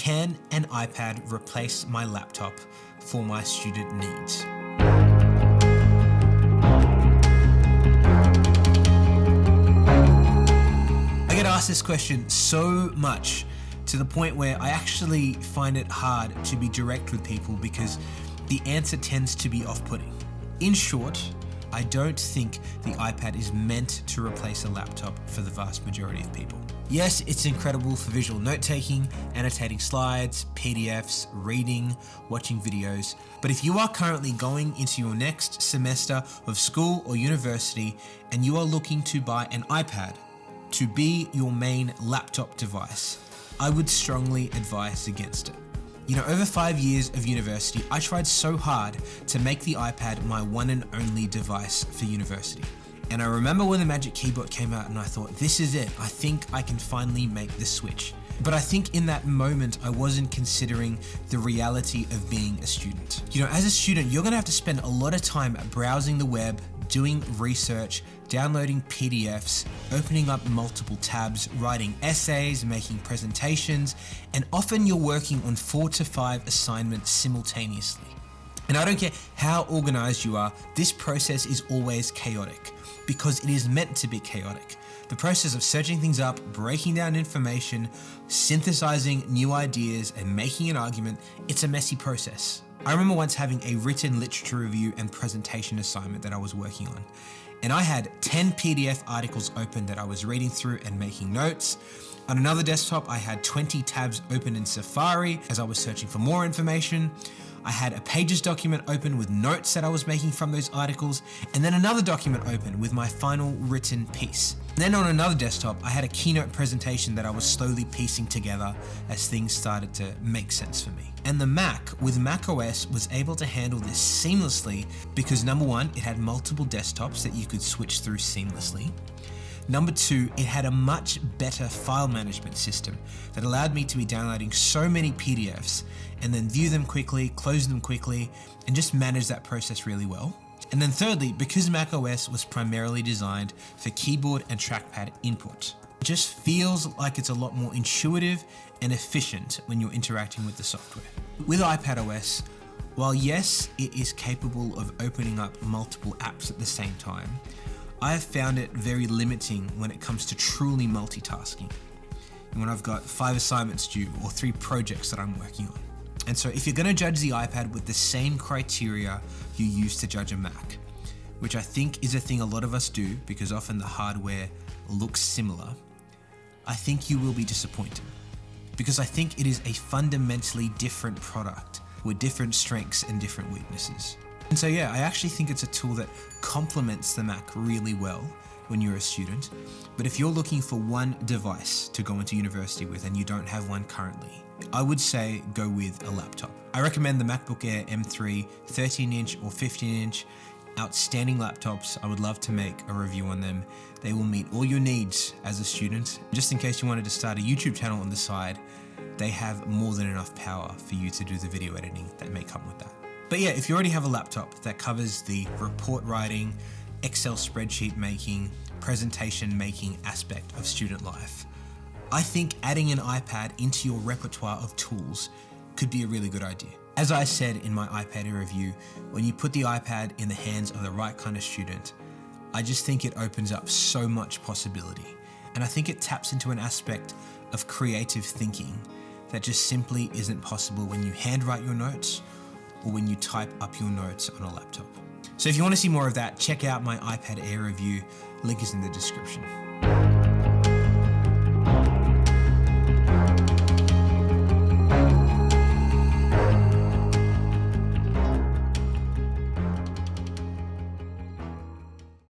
Can an iPad replace my laptop for my student needs? I get asked this question so much to the point where I actually find it hard to be direct with people because the answer tends to be off-putting. In short, I don't think the iPad is meant to replace a laptop for the vast majority of people. Yes, it's incredible for visual note-taking, annotating slides, PDFs, reading, watching videos, but if you are currently going into your next semester of school or university and you are looking to buy an iPad to be your main laptop device, I would strongly advise against it. You know, over 5 years of university, I tried so hard to make the iPad my one and only device for university. And I remember when the Magic Keyboard came out and I thought, this is it. I think I can finally make the switch. But I think in that moment, I wasn't considering the reality of being a student. You know, as a student, you're gonna have to spend a lot of time browsing the web, doing research, downloading PDFs, opening up multiple tabs, writing essays, making presentations, and often you're working on 4 to 5 assignments simultaneously. And I don't care how organized you are, this process is always chaotic because it is meant to be chaotic. The process of searching things up, breaking down information, synthesizing new ideas, and making an argument, it's a messy process. I remember once having a written literature review and presentation assignment that I was working on. And I had 10 PDF articles open that I was reading through and making notes. On another desktop, I had 20 tabs open in Safari as I was searching for more information. I had a Pages document open with notes that I was making from those articles, and then another document open with my final written piece. Then on another desktop, I had a keynote presentation that I was slowly piecing together as things started to make sense for me. And the Mac, with macOS, was able to handle this seamlessly because number one, it had multiple desktops that you could switch through seamlessly. Number two, it had a much better file management system that allowed me to be downloading so many PDFs and then view them quickly, close them quickly, and just manage that process really well. And then thirdly, because macOS was primarily designed for keyboard and trackpad input, it just feels like it's a lot more intuitive and efficient when you're interacting with the software. With iPadOS, while yes, it is capable of opening up multiple apps at the same time, I have found it very limiting when it comes to truly multitasking. And when I've got 5 assignments due or 3 projects that I'm working on. And so if you're gonna judge the iPad with the same criteria you use to judge a Mac, which I think is a thing a lot of us do because often the hardware looks similar, I think you will be disappointed. Because I think it is a fundamentally different product with different strengths and different weaknesses. And so yeah, I actually think it's a tool that complements the Mac really well when you're a student. But if you're looking for one device to go into university with and you don't have one currently, I would say go with a laptop. I recommend the MacBook Air M3 13-inch or 15-inch. Outstanding laptops. I would love to make a review on them. They will meet all your needs as a student. Just in case you wanted to start a YouTube channel on the side, they have more than enough power for you to do the video editing that may come with that. But yeah, if you already have a laptop that covers the report writing, Excel spreadsheet making, presentation making aspect of student life, I think adding an iPad into your repertoire of tools could be a really good idea. As I said in my iPad Air review, when you put the iPad in the hands of the right kind of student, I just think it opens up so much possibility. And I think it taps into an aspect of creative thinking that just simply isn't possible when you handwrite your notes or when you type up your notes on a laptop. So if you want to see more of that, check out my iPad Air review. Link is in the description.